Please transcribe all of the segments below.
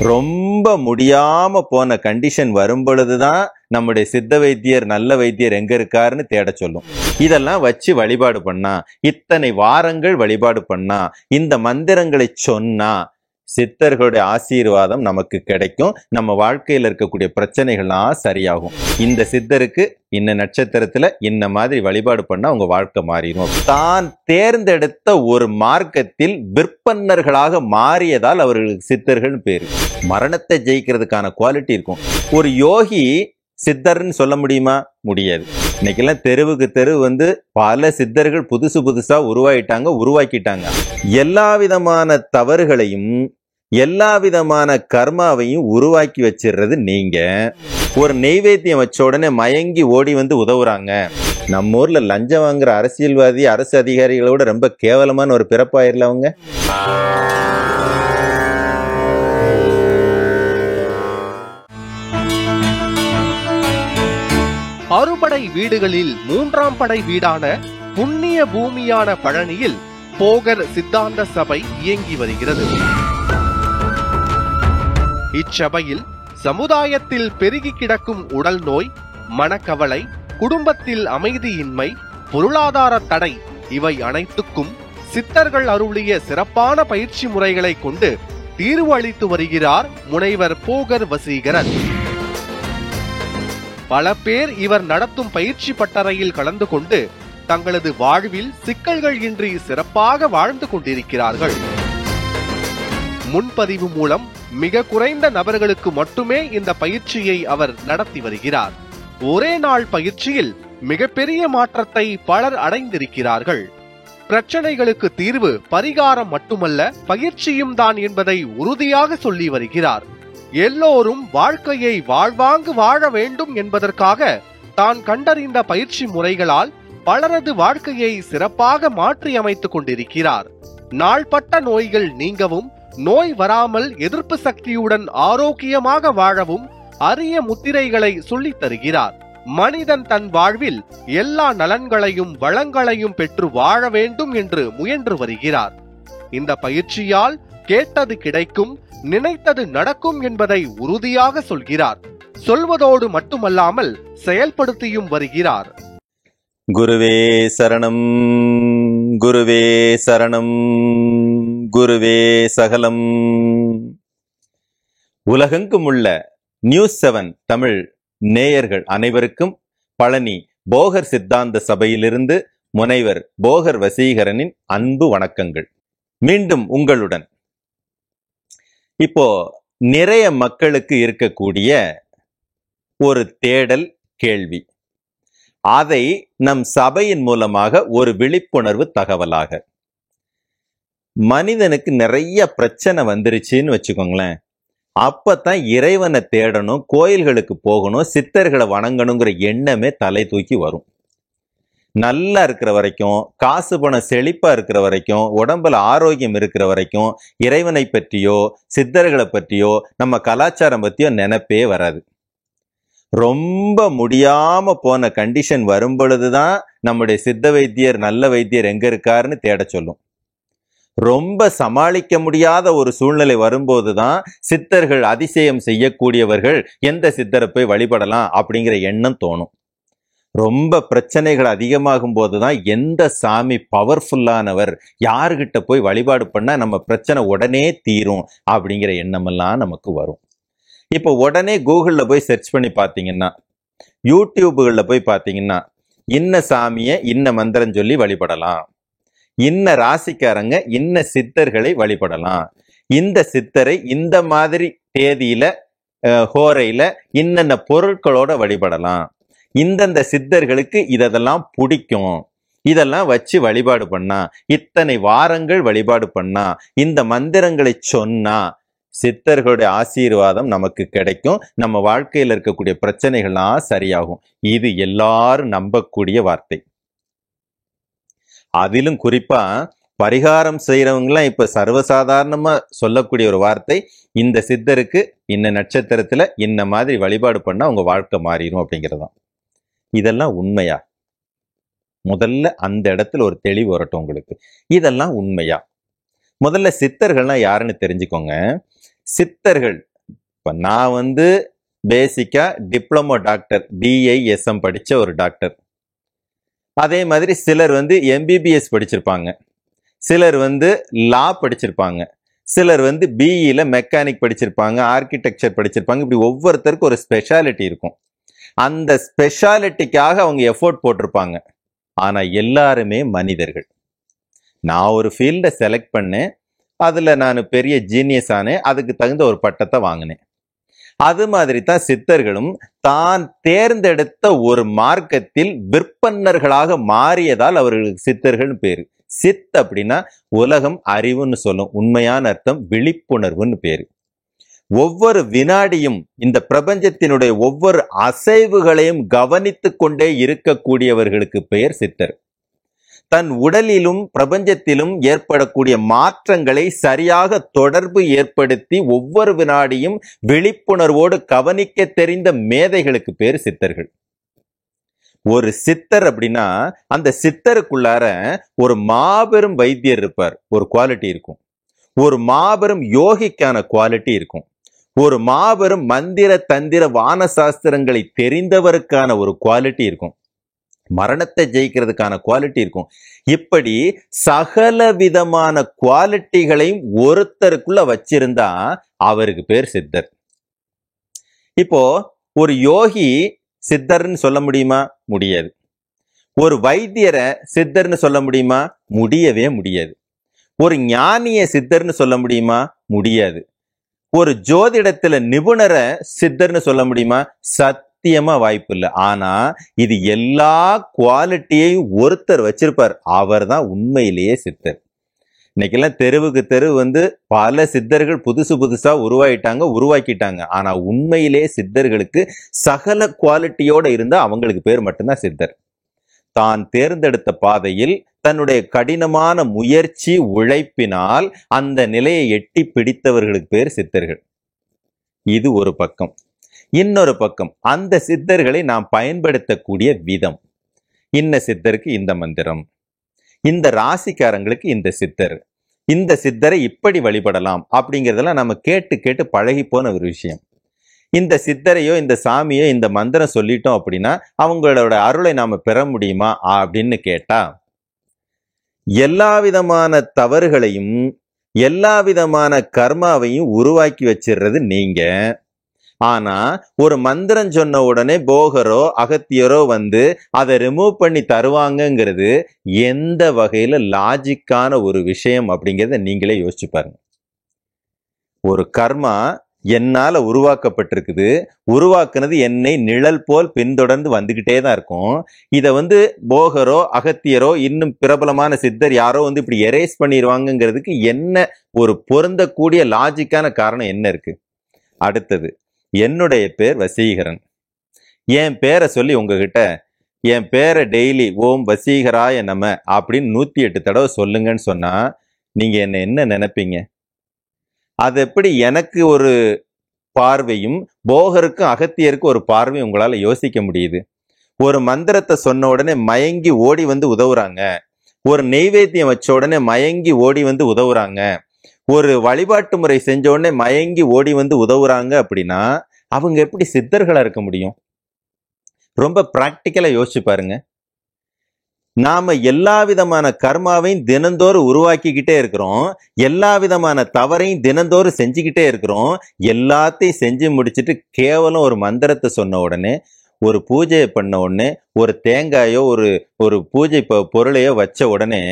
ரொம்ப முடியாம போன கண்டிஷன் வரும் பொழுதுதான் நம்முடைய சித்த வைத்தியர் நல்ல வைத்தியர் எங்க இருக்காருன்னு தேட சொல்லும். இதெல்லாம் வச்சு வழிபாடு பண்ணா, இத்தனை வாரங்கள் வழிபாடு பண்ணா, இந்த மந்திரங்களை சொன்னா சித்தர்களுடைய ஆசீர்வாதம் நமக்கு கிடைக்கும். நம்ம வாழ்க்கையில இருக்கக்கூடிய பிரச்சனைகள்லாம் சரியாகும். இந்த சித்தருக்கு இன்ன நட்சத்திரத்துல இன்ன மாதிரி வழிபாடு பண்ணா உங்க வாழ்க்கை மாறிடும். தான் தேர்ந்தெடுத்த ஒரு மார்க்கத்தில் விற்பன்னர்களாக மாறியதால் அவர்களுக்கு சித்தர்கள் பேரு. மரணத்தை ஜெயிக்கிறதுக்கான குவாலிட்டி இருக்கும். ஒரு யோகி சித்தர்ன்னு சொல்ல முடியுமா? முடியாது. இன்னைக்கெல்லாம் தெருவுக்கு தெரு பல சித்தர்கள் புதுசா உருவாக்கிட்டாங்க. எல்லா விதமான தவறுகளையும் எல்லா விதமான கர்மாவையும் உருவாக்கி வச்சிடுறது நீங்க. ஒரு நெய்வேத்தியம் வச்ச உடனே மயங்கி ஓடி உதவுறாங்க. நம்ம ஊர்ல லஞ்சம் வாங்குற அரசியல்வாதி அரசு அதிகாரிகளோட ரொம்ப கேவலமான ஒரு பிறப்பாயிரல அவங்க. அறுபடை வீடுகளில் மூன்றாம் படை வீடான புண்ணிய பூமியான பழனியில் போகர் சித்தாந்த சபை இயங்கி வருகிறது. இச்சபையில் சமுதாயத்தில் பெருகி கிடக்கும் உடல் நோய், மனக்கவலை, குடும்பத்தில் அமைதியின்மை, பொருளாதார தடை இவை அனைத்துக்கும் சித்தர்கள் அருளிய சிறப்பான பயிற்சி முறைகளை கொண்டு தீர்வு அளித்து வருகிறார் முனைவர் போகர் வசீகரன். பல பேர் இவர் நடத்தும் பயிற்சி பட்டறையில் கலந்து கொண்டு தங்களது வாழ்வில் சிக்கல்கள் இன்றி சிறப்பாக வாழ்ந்து கொண்டிருக்கிறார்கள். முன்பதிவு மூலம் மிக குறைந்த நபர்களுக்கு மட்டுமே இந்த பயிற்சியை அவர் நடத்தி வருகிறார். ஒரே நாள் பயிற்சியில் மிகப்பெரிய மாற்றத்தை பலர் அடைந்திருக்கிறார்கள். பிரச்சனைகளுக்கு தீர்வு பரிகாரம் மட்டுமல்ல, பயிற்சியும் தான் என்பதை உறுதியாக சொல்லி வருகிறார். எல்லோரும் வாழ்க்கையை வாழ்வாங்கு வாழ வேண்டும் என்பதற்காக தான் கண்டறிந்த பயிற்சி முறைகளால் பலரது வாழ்க்கையை சிறப்பாக மாற்றி அமைத்துக் கொண்டிருக்கிறார். நாள்பட்ட நோய்கள் நீங்கவும், நோய் வராமல் எதிர்ப்பு சக்தியுடன் ஆரோக்கியமாக வாழவும் அரிய முத்திரைகளை சொல்லித் தருகிறார். மனிதன் தன் வாழ்வில் எல்லா நலன்களையும் வளங்களையும் பெற்று வாழ வேண்டும் என்று முயன்று வருகிறார். இந்த பயிற்சியால் கேட்டது கிடைக்கும், நினைத்தது நடக்கும் என்பதை உறுதியாக சொல்கிறார். சொல்வதோடு மட்டுமல்லாமல் செயல்படுத்தியும் வருகிறார். குருவே சரணம், குருவே சரணம், குருவே சகலம். உலகெங்கும் உள்ள நியூஸ் 7 தமிழ் நேயர்கள் அனைவருக்கும் பழனி போகர் சித்தாந்த சபையிலிருந்து முனைவர் போகர் வசீகரனின் அன்பு வணக்கங்கள். மீண்டும் உங்களுடன். இப்போ நிறைய மக்களுக்கு இருக்கக்கூடிய ஒரு தேடல், கேள்வி, அதை நம் சபையின் மூலமாக ஒரு விழிப்புணர்வு தகவலாக, மனிதனுக்கு நிறைய பிரச்சனை வந்துருச்சுன்னு வச்சுக்கோங்களேன், அப்பதான் இறைவனை தேடணும், கோயில்களுக்கு போகணும், சித்தர்களை வணங்கணுங்கிற எண்ணமே தலை தூக்கி வரும். நல்லா இருக்கிற வரைக்கும், காசு பணம் செழிப்பா இருக்கிற வரைக்கும், உடம்புல ஆரோக்கியம் இருக்கிற வரைக்கும் இறைவனை பற்றியோ சித்தர்களை பற்றியோ நம்ம கலாச்சாரம் பற்றியோ நினைப்பே வராது. ரொம்ப முடியாம போன கண்டிஷன் வரும் பொழுதுதான் நம்முடைய சித்த வைத்தியர் நல்ல வைத்தியர் எங்க இருக்காருன்னு தேட சொல்லும். ரொம்ப சமாளிக்க முடியாத ஒரு சூழ்நிலை வரும்போதுதான் சித்தர்கள் அதிசயம் செய்யக்கூடியவர்கள், எந்த சித்தரை போய் வழிபடலாம் அப்படிங்கிற எண்ணம் தோணும். ரொம்ப பிரச்சனைகள் அதிகமாகும் போதுதான் எந்த சாமி பவர்ஃபுல்லானவர், யாருகிட்ட போய் வழிபாடு பண்ணா நம்ம பிரச்சனை உடனே தீரும் அப்படிங்கிற எண்ணமெல்லாம் நமக்கு வரும். இப்போ உடனே கூகுளில் போய் சர்ச் பண்ணி பார்த்தீங்கன்னா, யூடியூபுகளில் போய் பார்த்தீங்கன்னா, இன்ன சாமியை இன்ன மந்திரம் சொல்லி வழிபடலாம், இன்ன ராசிக்காரங்க இன்ன சித்தர்களை வழிபடலாம், இந்த சித்தரை இந்த மாதிரி தேதியில ஹோரையில இன்னென்ன பொருட்களோட வழிபடலாம், இந்தந்த சித்தர்களுக்கு இதெல்லாம் பிடிக்கும், இதெல்லாம் வச்சு வழிபாடு பண்ணா, இத்தனை வாரங்கள் வழிபாடு பண்ணா, இந்த மந்திரங்களை சொன்னா சித்தர்களுடைய ஆசீர்வாதம் நமக்கு கிடைக்கும், நம்ம வாழ்க்கையில் இருக்கக்கூடிய பிரச்சனைகள்லாம் சரியாகும். இது எல்லாரும் நம்பக்கூடிய வார்த்தை. அதிலும் குறிப்பா பரிகாரம் செய்யறவங்கலாம் இப்ப சர்வசாதாரணமா சொல்லக்கூடிய ஒரு வார்த்தை, இந்த சித்தருக்கு இன்ன நட்சத்திரத்துல இன்ன மாதிரி வழிபாடு பண்ணா உங்க வாழ்க்கை மாறிடும் அப்படிங்கிறதான். இதெல்லாம் உண்மையா? முதல்ல அந்த இடத்துல ஒரு தெளிவு வரட்டும் உங்களுக்கு. இதெல்லாம் உண்மையா? முதல்ல சித்தர்கள்னா யாருன்னு தெரிஞ்சுக்கோங்க. சித்தர்கள் இப்ப நான் பேசிக்கா டிப்ளமோ டாக்டர், BISM படிச்ச ஒரு டாக்டர். அதே மாதிரி சிலர் MBBS படிச்சிருப்பாங்க, சிலர் லா படிச்சிருப்பாங்க, சிலர் BEல மெக்கானிக் படிச்சிருப்பாங்க, ஆர்கிடெக்சர் படிச்சிருப்பாங்க. இப்படி ஒவ்வொருத்தருக்கும் ஒரு ஸ்பெஷாலிட்டி இருக்கும். அந்த ஸ்பெஷாலிட்டிக்காக அவங்க எஃபோர்ட் போட்டிருப்பாங்க. ஆனா எல்லாருமே மனிதர்கள். நான் ஒரு ஃபீல்டை செலக்ட் பண்ணேன், அதுல நான் பெரிய ஜீனியஸ் ஆனேன், அதுக்கு தகுந்த ஒரு பட்டத்தை வாங்கினேன். அது மாதிரி தான் சித்தர்களும் தான் தேர்ந்தெடுத்த ஒரு மார்க்கத்தில் விற்பன்னர்களாக மாறியதால் அவர்களுக்கு சித்தர்கள் பேரு. சித் அப்படின்னா உலகம் அறிவுன்னு சொல்லும், உண்மையான அர்த்தம் விழிப்புணர்வுன்னு பேரு. ஒவ்வொரு வினாடியும் இந்த பிரபஞ்சத்தினுடைய ஒவ்வொரு அசைவுகளையும் கவனித்துக் கொண்டே இருக்கக்கூடியவர்களுக்கு பெயர் சித்தர். தன் உடலிலும் பிரபஞ்சத்திலும் ஏற்படக்கூடிய மாற்றங்களை சரியாக தொடர்பு ஏற்படுத்தி ஒவ்வொரு வினாடியும் விழிப்புணர்வோடு கவனிக்க தெரிந்த மேதைகளுக்கு பேர் சித்தர்கள். ஒரு சித்தர் அப்படின்னா அந்த சித்தருக்குள்ளார ஒரு மாபெரும் வைத்தியர் இருப்பார், ஒரு குவாலிட்டி இருக்கும். ஒரு மாபெரும் யோகிக்கான குவாலிட்டி இருக்கும். ஒரு மாபெரும் மந்திர தந்திர வான சாஸ்திரங்களை தெரிந்தவருக்கான ஒரு குவாலிட்டி இருக்கும். மரணத்தை ஜெயிக்கிறதுக்கான குவாலிட்டி இருக்கும். இப்படி சகல விதமான குவாலிட்டிகளையும் ஒருத்தருக்குள்ள வச்சிருந்தா அவருக்கு பேர் சித்தர். இப்போ ஒரு யோகி சித்தர்னு சொல்ல முடியுமா? முடியாது. ஒரு வைத்தியரை சித்தர்னு சொல்ல முடியுமா? முடியவே முடியாது. ஒரு ஞானிய சித்தர்னு சொல்ல முடியுமா? முடியாது. ஒரு ஜோதிடத்துல நிபுணரை சித்தர்னு சொல்ல முடியுமா? சத்தியமா வாய்ப்பு இல்லை. ஆனா இது எல்லா குவாலிட்டியையும் ஒருத்தர் வச்சிருப்பார், அவர் தான் உண்மையிலேயே சித்தர். இன்னைக்கெல்லாம் தெருவுக்கு தெரு பல சித்தர்கள் புதுசா உருவாக்கிட்டாங்க. ஆனா உண்மையிலேயே சித்தர்களுக்கு சகல குவாலிட்டியோட இருந்தா அவங்களுக்கு பேர் மட்டும்தான் சித்தர். தான் தேர்ந்தெடுத்த பாதையில் தன்னுடைய கடினமான முயற்சி உழைப்பினால் அந்த நிலையை எட்டி பிடித்தவர்களுக்கு பேர் சித்தர்கள். இது ஒரு பக்கம். இன்னொரு பக்கம் அந்த சித்தர்களை நாம் பயன்படுத்தக்கூடிய விதம். இன்ன சித்தருக்கு இந்த மந்திரம், இந்த ராசிக்காரங்களுக்கு இந்த சித்தர், இந்த சித்தரை இப்படி வழிபடலாம் அப்படிங்கிறதெல்லாம் நம்ம கேட்டு கேட்டு பழகி போன ஒரு விஷயம். இந்த சித்தரையோ இந்த சாமியோ இந்த மந்திரம் சொல்லிட்டோம் அப்படின்னா அவங்களோட அருளை நாம பெற முடியுமா அப்படின்னு கேட்டா, எல்லா விதமான தவறுகளையும் எல்லா விதமான கர்மாவையும் உருவாக்கி வச்சிடுறது நீங்க. ஆனா ஒரு மந்திரம் சொன்ன உடனே போகரோ அகத்தியரோ அதை ரிமூவ் பண்ணி தருவாங்கங்கிறது எந்த வகையில லாஜிக்கான ஒரு விஷயம் அப்படிங்கிறத நீங்களே யோசிச்சு பாருங்க. ஒரு கர்மா என்னால உருவாக்கப்பட்டிருக்குது, உருவாக்குனது என்னை நிழல் போல் பின்தொடர்ந்து வந்துகிட்டே தான் இருக்கும். இதை போகரோ அகத்தியரோ இன்னும் பிரபலமான சித்தர் யாரோ இப்படி எரேஸ் பண்ணிடுவாங்கிறதுக்கு என்ன ஒரு பொருந்தக்கூடிய லாஜிக்கான காரணம் என்ன இருக்கு? அடுத்தது, என்னுடைய பேர் வசீகரன். என் பேரை சொல்லி உங்ககிட்ட என் பேரை டெய்லி ஓம் வசீகராய நம அப்படின்னு 108 தடவை சொல்லுங்கன்னு சொன்னா நீங்க என்ன நினைப்பீங்க? அது எப்படி எனக்கு ஒரு பார்வையும் போகருக்கும் அகத்தியருக்கும் ஒரு பார்வையும் உங்களால யோசிக்க முடியுது? ஒரு மந்திரத்தை சொன்ன உடனே மயங்கி ஓடி உதவுறாங்க, ஒரு நெய்வேத்தியம் வச்ச உடனே மயங்கி ஓடி உதவுறாங்க, ஒரு வழிபாட்டு முறை செஞ்ச உடனே மயங்கி ஓடி உதவுறாங்க. அப்படின்னா அவங்க எப்படி சித்தர்களா இருக்க முடியும்? ரொம்ப பிராக்டிக்கலா யோசிச்சு பாருங்க. நாம எல்லா விதமான கர்மாவையும் தினந்தோறும் உருவாக்கிக்கிட்டே இருக்கிறோம், எல்லா விதமான தவறையும் தினந்தோறும் செஞ்சுக்கிட்டே இருக்கிறோம். எல்லாத்தையும் செஞ்சு முடிச்சுட்டு கேவலம் ஒரு மந்திரத்தை சொன்ன உடனே, ஒரு பூஜையை பண்ண உடனே, ஒரு தேங்காயோ ஒரு பூஜை பொருளையோ வச்ச உடனே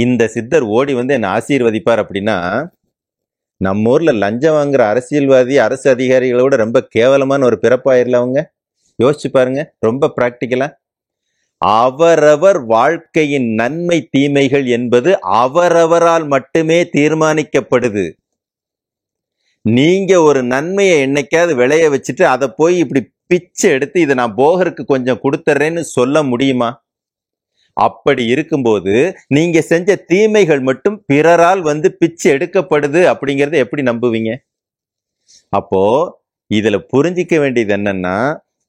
இந்த சித்தர் ஓடி என்னை ஆசீர்வதிப்பார் அப்படின்னா, நம்ம ஊர்ல லஞ்சம் வாங்குற அரசியல்வாதி அரசு அதிகாரிகளோட ரொம்ப கேவலமான ஒரு பிறப்பாயிரல அவங்க. யோசிச்சு பாருங்க ரொம்ப பிராக்டிக்கலா. அவரவர் வாழ்க்கையின் நன்மை தீமைகள் என்பது அவரவரால் மட்டுமே தீர்மானிக்கப்படுது. நீங்க ஒரு நன்மையை என்னைக்காவது விளைய வச்சுட்டு அதை போய் இப்படி பிச்சை எடுத்து இதை நான் போகருக்கு கொஞ்சம் கொடுத்துறேன்னு சொல்ல முடியுமா? அப்படி இருக்கும்போது நீங்க செஞ்ச தீமைகள் மட்டும் பிறரால் பிச்சை எடுக்கப்படுது அப்படிங்கறத எப்படி நம்புவீங்க? அப்போ இதுல புரிஞ்சிக்க வேண்டியது என்னன்னா,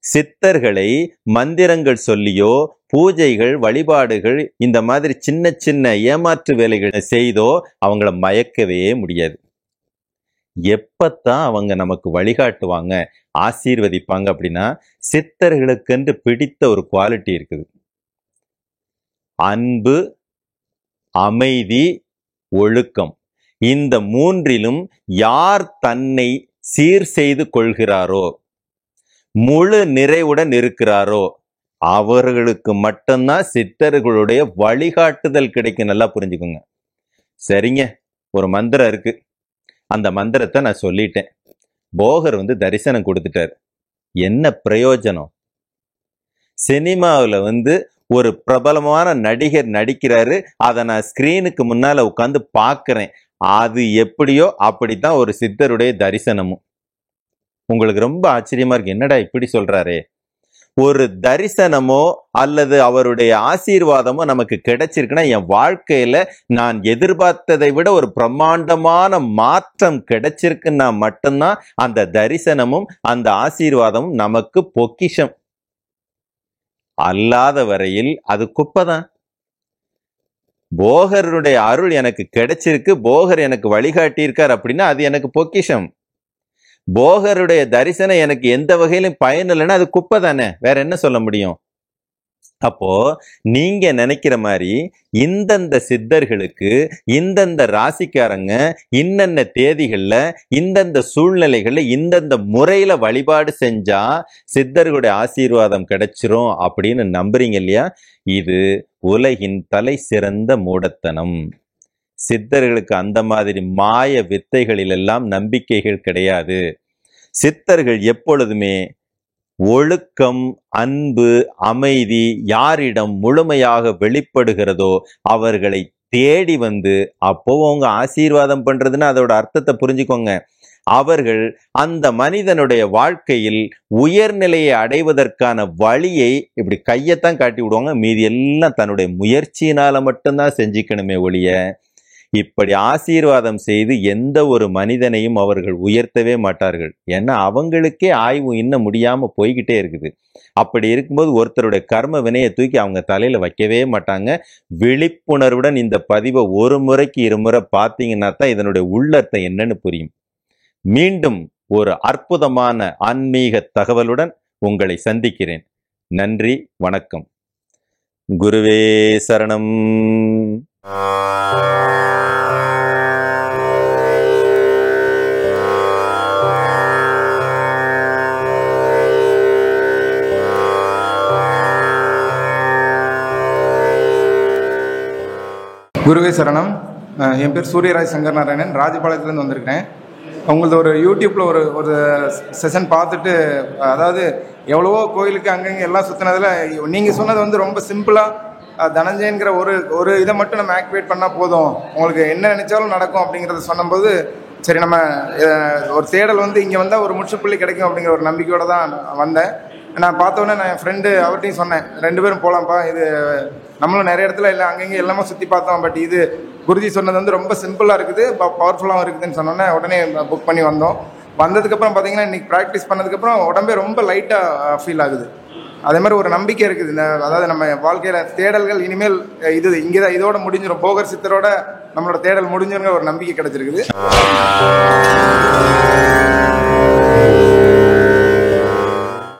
சித்தர்களை மந்திரங்கள் சொல்லியோ பூஜைகள் வழிபாடுகள் இந்த மாதிரி சின்ன சின்ன ஏமாற்று வேலைகளை செய்தோ அவங்கள மயக்கவே முடியாது. எப்பத்தான் அவங்க நமக்கு வழிகாட்டுவாங்க, ஆசீர்வதிப்பாங்க அப்படின்னா, சித்தர்களுக்கென்று பிடித்த ஒரு குவாலிட்டி இருக்குது. அன்பு, அமைதி, ஒழுக்கம். இந்த மூன்றிலும் யார் தன்னை சீர் செய்து கொள்கிறாரோ, முழு நிறைவுடன் இருக்கிறாரோ, அவர்களுக்கு மட்டும்தான் சித்தர்களுடைய வழிகாட்டுதல் கிடைக்கும். நல்லா புரிஞ்சுக்கோங்க. சரிங்க, ஒரு மந்திரம் இருக்கு. அந்த மந்திரத்தை நான் சொல்லிட்டேன். போகர் தரிசனம் கொடுத்துட்டார். என்ன பிரயோஜனம்? சினிமாவில் ஒரு பிரபலமான நடிகர் நடிக்கிறாரு, அதை நான் ஸ்கிரீனுக்கு முன்னால உட்காந்து பார்க்கிறேன். அது எப்படியோ அப்படித்தான் ஒரு சித்தருடைய தரிசனமும். உங்களுக்கு ரொம்ப ஆச்சரியமா இருக்கு, என்னடா இப்படி சொல்றாரே. ஒரு தரிசனமோ அல்லது அவருடைய ஆசீர்வாதமோ நமக்கு கிடைச்சிருக்குன்னா, என் வாழ்க்கையில நான் எதிர்பார்த்ததை விட ஒரு பிரம்மாண்டமான மாற்றம் கிடைச்சிருக்குன்னா மட்டும்தான் அந்த தரிசனமும் அந்த ஆசீர்வாதமும் நமக்கு பொக்கிஷம். அல்லாத வரையில் அது குப்பைதான். போகருடைய அருள் எனக்கு கிடைச்சிருக்கு, போகர் எனக்கு வழிகாட்டியிருக்கார் அப்படின்னா அது எனக்கு பொக்கிஷம். போகருடைய தரிசனம் எனக்கு எந்த வகையிலும் பயன் இல்லைன்னா அது குப்பை தானே, வேற என்ன சொல்ல முடியும்? அப்போ நீங்க நினைக்கிற மாதிரி இந்தந்த சித்தர்களுக்கு இந்தந்த ராசிக்காரங்க இன்னென்ன தேதிகள்ல இந்தந்த சூழ்நிலைகள்ல இந்தந்த முறையில வழிபாடு செஞ்சா சித்தர்களுடைய ஆசீர்வாதம் கிடைச்சிரும் அப்படின்னு நம்புறீங்க இல்லையா? இது உலகின் தலை சிறந்த மூடத்தனம். சித்தர்களுக்கு அந்த மாதிரி மாய வித்தைகளிலெல்லாம் நம்பிக்கைகள் கிடையாது. சித்தர்கள் எப்பொழுதுமே ஒழுக்கம், அன்பு, அமைதி யாரிடம் முழுமையாக வெளிப்படுகிறதோ அவர்களை தேடி அப்போ உங்க ஆசீர்வாதம் பண்றதுன்னு அதோட அர்த்தத்தை புரிஞ்சுக்கோங்க. அவர்கள் அந்த மனிதனுடைய வாழ்க்கையில் உயர்நிலையை அடைவதற்கான வழியை இப்படி கையத்தான் காட்டி விடுவாங்க. மீதி எல்லாம் தன்னுடைய முயற்சியினால மட்டும்தான் செஞ்சுக்கணுமே ஒழிய, இப்படி ஆசீர்வாதம் செய்து எந்த ஒரு மனிதனையும் அவர்கள் உயர்த்தவே மாட்டார்கள். ஏன்னா அவங்களுக்கே ஆய்வு இன்னும் முடியாம போய்கிட்டே இருக்குது. அப்படி இருக்கும்போது ஒருத்தருடைய கர்ம வினையை தூக்கி அவங்க தலையில வைக்கவே மாட்டாங்க. விழிப்புணர்வுடன் இந்த பதிவை ஒரு முறைக்கு இருமுறை பார்த்தீங்கன்னா தான் இதனுடைய உள்ளர்த்தம் என்னன்னு புரியும். மீண்டும் ஒரு அற்புதமான ஆன்மீக தகவலுடன் உங்களை சந்திக்கிறேன். நன்றி, வணக்கம். குருவே சரணம். குருவே சரணம். என் பேர் சூரியராஜ் சங்கர் நாராயணன், ராஜபாளையத்துலேருந்து வந்திருக்கிறேன். உங்களது ஒரு யூடியூப்பில் ஒரு செஷன் பார்த்துட்டு, அதாவது எவ்வளவோ கோயிலுக்கு அங்கங்கே எல்லாம் சுற்றினதில் நீங்கள் சொன்னது ரொம்ப சிம்பிளாக தனஞ்சயங்கிற ஒரு இதை மட்டும் நம்ம ஆக்டிவேட் பண்ணால் போதும், உங்களுக்கு என்ன நினச்சாலும் நடக்கும் அப்படிங்கிறத சொன்னபோது, சரி நம்ம ஒரு தேடல் இங்கே வந்தால் ஒரு முற்றுப்புள்ளி கிடைக்கும் அப்படிங்கிற ஒரு நம்பிக்கையோடு தான் வந்தேன். நான் பார்த்தோன்னே நான் என் ஃப்ரெண்டு அவர்கிட்டையும் சொன்னேன், 2 பேரும் போகலாம்ப்பா, இது நம்மளும் நிறைய இடத்துல இல்லை அங்கங்கே எல்லாமே சுற்றி பார்த்தோம், பட் இது குருஜி சொன்னது ரொம்ப சிம்பிளாக இருக்குது, பவர்ஃபுல்லாகவும் இருக்குதுன்னு சொன்னோன்னே உடனே புக் பண்ணி வந்தோம். வந்ததுக்கப்புறம் பார்த்தீங்கன்னா இன்றைக்கி ப்ராக்டிஸ் பண்ணதுக்கப்புறம் உடம்பே ரொம்ப லைட்டாக ஃபீல் ஆகுது. அதே மாதிரி ஒரு நம்பிக்கை இருக்குது. அதாவது நம்ம வாழ்க்கையில் தேடல்கள் இனிமேல் இங்கே தான் இதோட முடிஞ்சிடும், போகர் சித்தரோட நம்மளோட தேடல் முடிஞ்சிருங்கிற ஒரு நம்பிக்கை கிடைச்சிருக்குது.